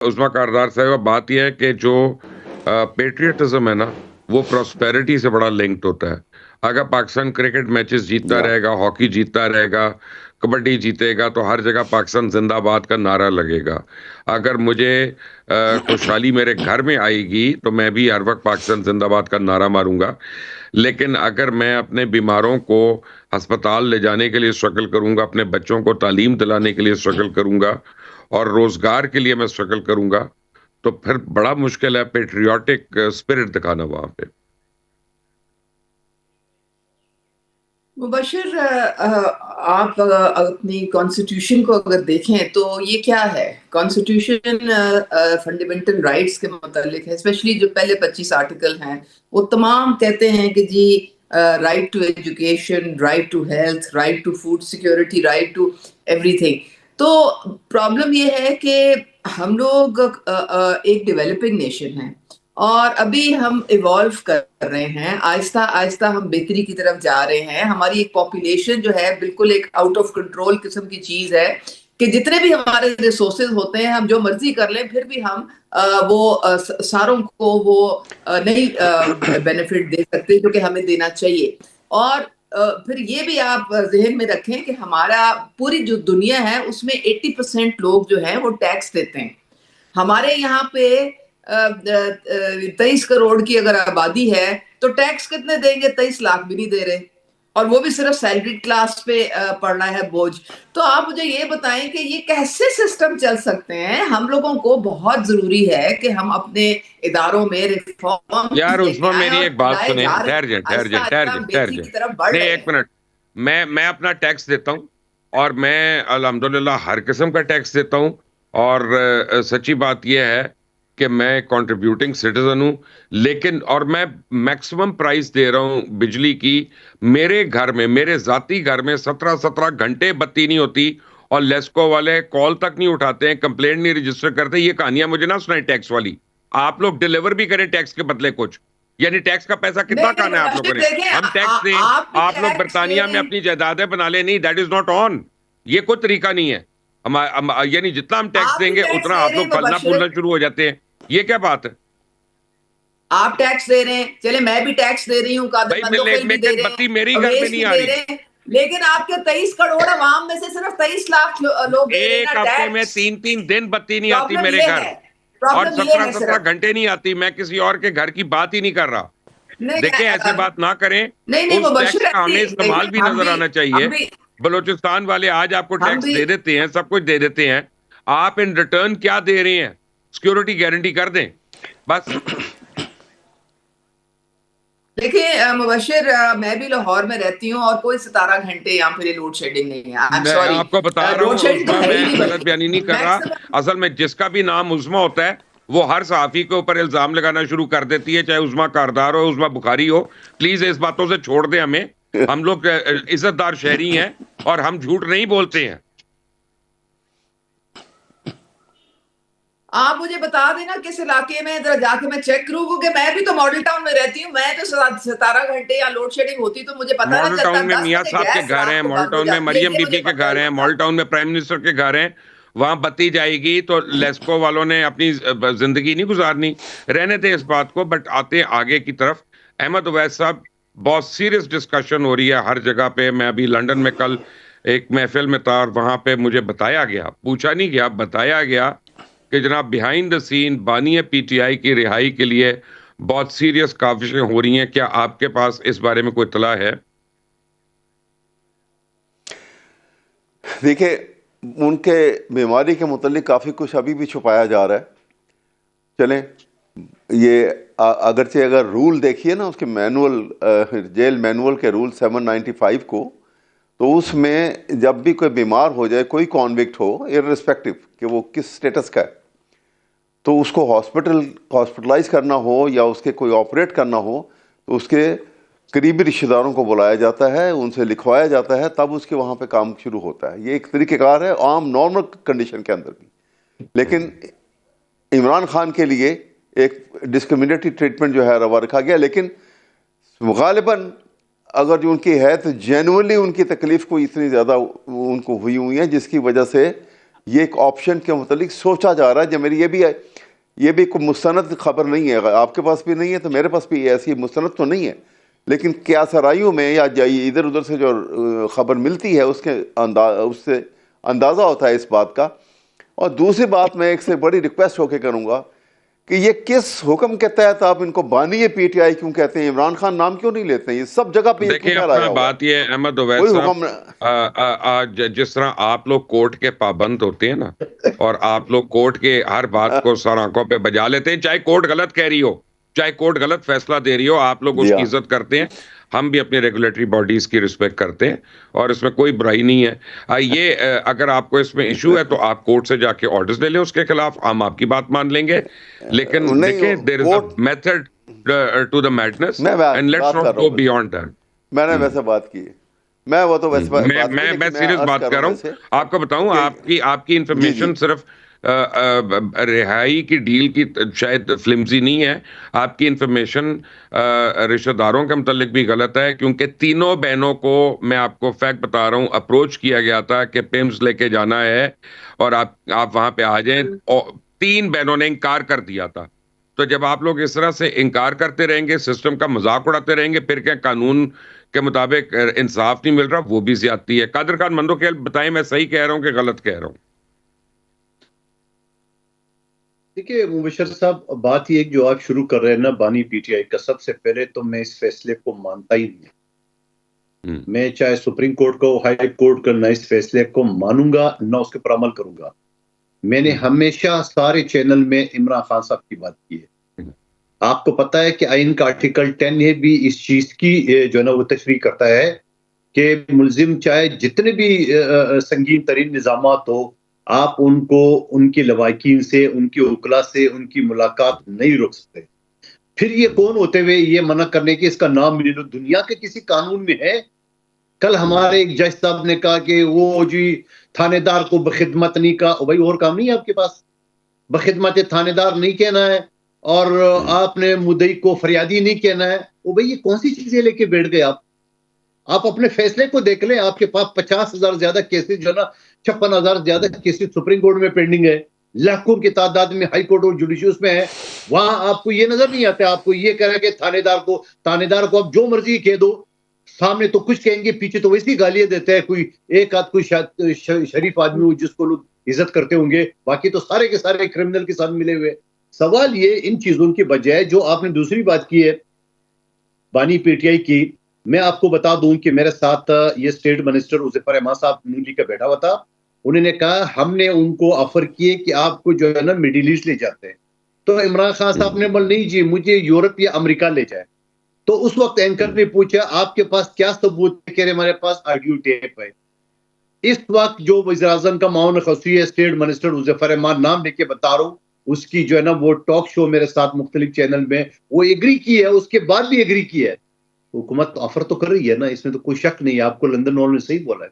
عظما کاردار صاحب، بات یہ ہے کہ جو پیٹریٹزم ہے نا، وہ پراسپیرٹی سے بڑا لنکڈ ہوتا ہے. اگر پاکستان کرکٹ میچز جیتتا یا رہے گا، ہاکی جیتتا رہے گا، کبڈی جیتے گا، تو ہر جگہ پاکستان زندہ باد کا نعرہ لگے گا. اگر مجھے خوشحالی میرے گھر میں آئے گی تو میں بھی ہر وقت پاکستان زندہ باد کا نعرہ ماروں گا. لیکن اگر میں اپنے بیماروں کو ہسپتال لے جانے کے لیے اسٹرگل کروں گا، اپنے بچوں کو تعلیم دلانے کے لیے اسٹرگل کروں گا، اور روزگار کے لیے میں اسٹرگل کروں گا، تو پھر بڑا مشکل ہے پیٹریوٹک اسپرٹ دکھانا وہاں پہ. مبشر، آپ اپنی کانسٹیٹیوشن کو اگر دیکھیں تو یہ کیا ہے؟ کانسٹیٹیوشن فنڈامنٹل رائٹس کے متعلق ہے، اسپیشلی جو پہلے 25 آرٹیکل ہیں وہ تمام کہتے ہیں کہ جی right to education, right to health, right to food security, right to everything. تو پرابلم یہ ہے کہ ہم لوگ ایک ڈیولپنگ نیشن ہیں اور ابھی ہم ایوالو کر رہے ہیں، آہستہ آہستہ ہم بہتری کی طرف جا رہے ہیں. ہماری ایک پاپولیشن جو ہے بالکل ایک آؤٹ آف کنٹرول قسم کی چیز ہے کہ جتنے بھی ہمارے ریسورسز ہوتے ہیں ہم جو مرضی کر لیں پھر بھی ہم وہ ساروں کو وہ نہیں بینیفٹ دے سکتے جو کہ ہمیں دینا چاہیے. اور پھر یہ بھی آپ ذہن میں رکھیں کہ ہمارا پوری جو دنیا ہے اس میں 80% لوگ جو ہیں وہ ٹیکس دیتے ہیں. ہمارے یہاں پہ 23 کروڑ کی اگر آبادی ہے تو ٹیکس کتنے دیں گے؟ 23 لاکھ بھی نہیں دے رہے، اور وہ بھی صرف سیلری کلاس پہ پڑنا ہے بوجھ. تو آپ مجھے یہ بتائیں کہ یہ کیسے سسٹم چل سکتے ہیں؟ ہم لوگوں کو بہت ضروری ہے کہ ہم اپنے اداروں میں یار ریفارمز لے کے عثمان، آئیں، میری اور ایک بات لائے سنیں، جا رہے ٹھہر ہیں، جائیں ٹھہر آہستہ جائیں ٹھہر آہستہ ہم جائیں ٹھہر بہتری جائیں کی طرف بڑھ نہیں، رہے ایک ہیں. منٹ. میں اپنا ٹیکس دیتا ہوں، اور میں الحمدللہ ہر قسم کا ٹیکس دیتا ہوں. اور سچی بات یہ ہے کہ میں کنٹریبیوٹنگ سٹیزن ہوں. لیکن اور میں میکسیمم پرائس دے رہا ہوں بجلی کی. میرے گھر میں، میرے ذاتی گھر میں 17 گھنٹے بتی نہیں ہوتی، اور لیسکو والے کال تک نہیں اٹھاتے ہیں، کمپلینٹ نہیں رجسٹر کرتے. یہ کہانیاں مجھے نہ سنائیں ٹیکس والی. آپ لوگ ڈیلیور بھی کریں ٹیکس کے بدلے کچھ، یعنی ٹیکس کا پیسہ کتنا نہیں نہیں کھانا ہے آپ لوگوں مبشر، نے؟ دیکھیں ہم ٹیکس دیں، آپ بھی آپ لوگ ٹیکس دے برطانیہ رہے میں ہیں. اپنی جائیدادیں بنا لیں. نہیں، دیٹ از ناٹ آن. یہ کوئی طریقہ نہیں ہے. یعنی جتنا ہم ٹیکس آپ دیں بھی گے ٹیکس اتنا دے آپ رہے لوگ ہیں پلنا مبشر، پھولنا شروع ہو جاتے ہیں. یہ کیا بات ہے آپ ٹیکس دے رہے ہیں، چلے میں بھی ٹیکس دے رہی ہوں، قادر بھائی؟ مندوقل بھی دے لیکن رہے ہیں، بتی میری گھر میں اویس نہیں بھی آ دے رہی. رہے ہیں، لیکن آپ کے 23 کروڑ عوام میں سے صرف 23 لاکھ لوگ دے رہے ہیں ایک نا ہفتے میں ٹیکس. 3 دن بتی نہیں آتی پرابلم میرے یہ گھر، ہے، اور پرابلم یہ ہے 17 صرف. گھنٹے نہیں آتی. میں کسی اور کے گھر کی بات ہی نہیں کر رہا. نہیں دیکھیں، ایسے بات نہ کریں. نہیں نہیں اس ٹیکس مبشر کا ہمیں علی، استعمال بھی ہم نظر بھی آنا ہم چاہیے. بھی بلوچستان والے آج آپ کو ہم ٹیکس بھی دے دیتے ہیں، سب کچھ دے دیتے ہیں. آپ ان ریٹرن کیا دے رہے ہیں؟ سیکیورٹی گارنٹی کر دیں بس. دیکھیں مبشر، میں بھی لاہور میں رہتی ہوں اور کوئی 17 گھنٹے یہاں پہ لوڈ شیڈنگ نہیں ہے. آئی ایم میں سوری، آپ کو بتا رہا لوڈ ہوں شیڈنگ تو عظما، ہے ہی میں نہیں غلط بیانی نہیں بلکہ کر رہا. میکسیمم. اصل میں جس کا بھی نام عظما ہوتا ہے وہ ہر صحافی کے اوپر الزام لگانا شروع کر دیتی ہے، چاہے عظما کاردار ہو، عظما بخاری ہو. پلیز اس باتوں سے چھوڑ دیں ہمیں. ہم لوگ عزت دار شہری ہیں اور ہم جھوٹ نہیں بولتے ہیں. آپ مجھے بتا دینا کس علاقے میں، ذرا جا کے میں چیک کروں، کیونکہ میں بھی تو ماڈل ٹاؤن میں رہتی ہوں. میں تو 17 گھنٹے یا لوڈ شیڈنگ ہوتی تو مجھے پتا نہ ماڈل چلتا. ٹاؤن میں 10 میاں بجے صاحب کے گیس گھر ہیں، رات کو ماڈل بند ہو ٹاؤن میں جاتی ہے، مریم یہ بی مجھے بی کے پتا گھر ہی ہیں، تھا. ماڈل ٹاؤن میں پرائم منسٹر کے گھر ہیں. وہاں بتی جائے گی تو لیسکو والوں نے اپنی زندگی نہیں گزارنی. رہنے دیں اس بات کو. بٹ آتے ہیں آگے کی طرف. احمد اویس صاحب، بہت سیریس ڈسکشن ہو رہی ہے ہر جگہ پہ. میں ابھی لندن میں کل ایک محفل میں تھا، اور وہاں پہ مجھے بتایا گیا، پوچھا نہیں گیا، بتایا گیا کہ جناب بیہائنڈ دا سین بانی پی ٹی آئی کی رہائی کے لیے بہت سیریس کاوشیں ہو رہی ہیں. کیا آپ کے پاس اس بارے میں کوئی اطلاع ہے؟ دیکھیں، ان کے بیماری کے متعلق کافی کچھ ابھی بھی چھپایا جا رہا ہے. چلیں، یہ اگرچہ اگر رول دیکھیے نا، اس کے مینول، جیل مینول کے رول 795 کو، تو اس میں جب بھی کوئی بیمار ہو جائے، کوئی کانوکٹ ہو، ارریسپیکٹو کہ وہ کس سٹیٹس کا ہے، تو اس کو ہاسپٹلائز کرنا ہو یا اس کے کوئی آپریٹ کرنا ہو، تو اس کے قریبی رشتہ داروں کو بلایا جاتا ہے، ان سے لکھوایا جاتا ہے، تب اس کے وہاں پہ کام شروع ہوتا ہے. یہ ایک طریقہ کار ہے عام نارمل کنڈیشن کے اندر بھی. لیکن عمران خان کے لیے ایک ڈسکریمنیٹری ٹریٹمنٹ جو ہے روا رکھا گیا. لیکن غالباً اگر جو ان کی ہے تو جینوئنلی ان کی تکلیف کو اتنی زیادہ ان کو ہوئی ہے، جس کی وجہ سے یہ ایک آپشن کے متعلق سوچا جا رہا ہے. جو میری یہ بھی کوئی مستند خبر نہیں ہے, آپ کے پاس بھی نہیں ہے تو میرے پاس بھی ایسی مستند تو نہیں ہے, لیکن کیا سرائیوں میں یا ادھر ادھر سے جو خبر ملتی ہے اس سے اندازہ ہوتا ہے اس بات کا. اور دوسری بات میں ایک سے بڑی ریکویسٹ ہو کے کروں گا کہ یہ کس حکم کے تحت آپ ان کو بانی پی ٹی آئی کیوں کہتے ہیں, عمران خان نام کیوں نہیں لیتے ہیں, یہ سب جگہ پہ دیکھیں اپنا بات یہ ہے احمد اویس صاحب, جس طرح آپ لوگ کورٹ کے پابند ہوتے ہیں نا, اور آپ لوگ کورٹ کے ہر بات کو سر آنکھوں پہ بجا لیتے ہیں, چاہے کورٹ غلط کہہ رہی ہو, چاہے کورٹ غلط فیصلہ دے رہی ہو, آپ لوگ اس کی عزت کرتے ہیں. ہم بھی اپنی ریگولیٹری باڈیز کی رسپیکٹ کرتے ہیں اور اس میں کوئی برائی نہیں ہے. یہ اگر آپ کو اس میں ایشو ہے تو آپ کورٹ سے جا کے آرڈرز لے لیں اس کے خلاف, ہم آپ کی بات مان لیں گے. لیکن دیکھیں there is a method to the madness and let's not go beyond that. میں نے ویسے بات کی, میں وہ تو ویسے میں سیریس بات کر رہا ہوں. آپ کو بتاؤں, آپ کی انفارمیشن صرف رہائی کی ڈیل کی شاید فلمزی نہیں ہے, آپ کی انفارمیشن رشتہ داروں کے متعلق بھی غلط ہے, کیونکہ تینوں بہنوں کو میں آپ کو فیکٹ بتا رہا ہوں اپروچ کیا گیا تھا کہ پیمز لے کے جانا ہے اور آپ وہاں پہ آ جائیں, اور 3 بہنوں نے انکار کر دیا تھا. تو جب آپ لوگ اس طرح سے انکار کرتے رہیں گے, سسٹم کا مذاق اڑاتے رہیں گے, پھر کیا قانون کے مطابق انصاف نہیں مل رہا, وہ بھی زیادتی ہے. قادر خان مندوکیل بتائیں میں صحیح کہہ رہا ہوں کہ غلط کہہ رہا ہوں؟ دیکھیے مبشر صاحب, بات یہ جو آپ شروع کر رہے ہیں نا بانی پی ٹی آئی کا, سب سے پہلے تو میں اس فیصلے کو مانتا ہی نہیں. میں چاہے سپریم کورٹ کو, ہائی کورٹ کا, نہ اس فیصلے کو مانوں گا نہ اس کے پر عمل کروں گا. میں نے ہمیشہ سارے چینل میں عمران خان صاحب کی بات کی ہے. آپ کو پتا ہے کہ آئین کا آرٹیکل 10 بھی اس چیز کی جو ہے نا وہ تشریح کرتا ہے کہ ملزم چاہے جتنے بھی سنگین ترین نظامات ہو, آپ ان کو ان کی لواحقین سے, ان کی وکلا سے ان کی ملاقات نہیں روک سکتے. پھر یہ کون ہوتے ہوئے یہ منع کرنے کی اس کا نام لے لو, دنیا کے کسی قانون میں ہے؟ کل ہمارے ایک جج صاحب نے کہا کہ وہ جی تھانے دار کو بخدمت نہیں کہا. بھائی اور کام نہیں ہے آپ کے پاس؟ بخدمت تھانے دار نہیں کہنا ہے اور آپ نے مدعی کو فریادی نہیں کہنا ہے. وہ بھائی یہ کون سی چیزیں لے کے بیٹھ گئے آپ اپنے فیصلے کو دیکھ لیں. آپ کے پاس 50,000 زیادہ کیسز جو ہے نا 56,000 زیادہ کیسز سپریم کورٹ میں پینڈنگ ہے, لاکھوں کی تعداد میں ہائی کورٹ اور جوڈیشیوز میں ہے. وہاں آپ کو یہ نظر نہیں آتا, آپ کو یہ کہہ رہا ہے کہ تھانے دار کو آپ جو مرضی کہہ دو, سامنے تو کچھ کہیں گے, پیچھے تو ویسی گالیاں دیتے ہیں. کوئی ایک آدھ کوئی شریف آدمی ہو جس کو لوگ عزت کرتے ہوں گے, باقی تو سارے کے سارے کرمنل کے ساتھ ملے ہوئے. سوال یہ ان چیزوں کی بجائے جو آپ نے دوسری بات کی ہے بانی پی ٹی آئی کی, میں آپ کو بتا دوں کہ میرے ساتھ یہ اسٹیٹ منسٹر ظفر احمد صاحب نونی کا بیٹھا ہوا تھا. انہوں نے کہا ہم نے ان کو آفر کیے کہ آپ کو جو ہے نا مڈل ایسٹ لے جاتے ہیں, تو عمران خان صاحب نے بول نہیں جی مجھے یورپ یا امریکہ لے جائے. تو اس وقت اینکر نے پوچھا آپ کے پاس کیا ثبوت ہے؟ کہہ رہے ہمارے پاس آڈیو ٹیپ ہے. اس وقت جو وزیر اعظم کا معاون خصوصی ہے اسٹیٹ منسٹر ظفر احمد, نام لے کے بتا رہا ہوں, اس کی جو ہے نا وہ ٹاک شو میرے ساتھ مختلف چینل میں وہ ایگری کی ہے, اس کے بعد بھی ایگری کی ہے. حکومت آفر تو کر رہی ہے نا, اس میں تو کوئی شک نہیں ہے. آپ کو لندن والوں نے صحیح بولا ہے.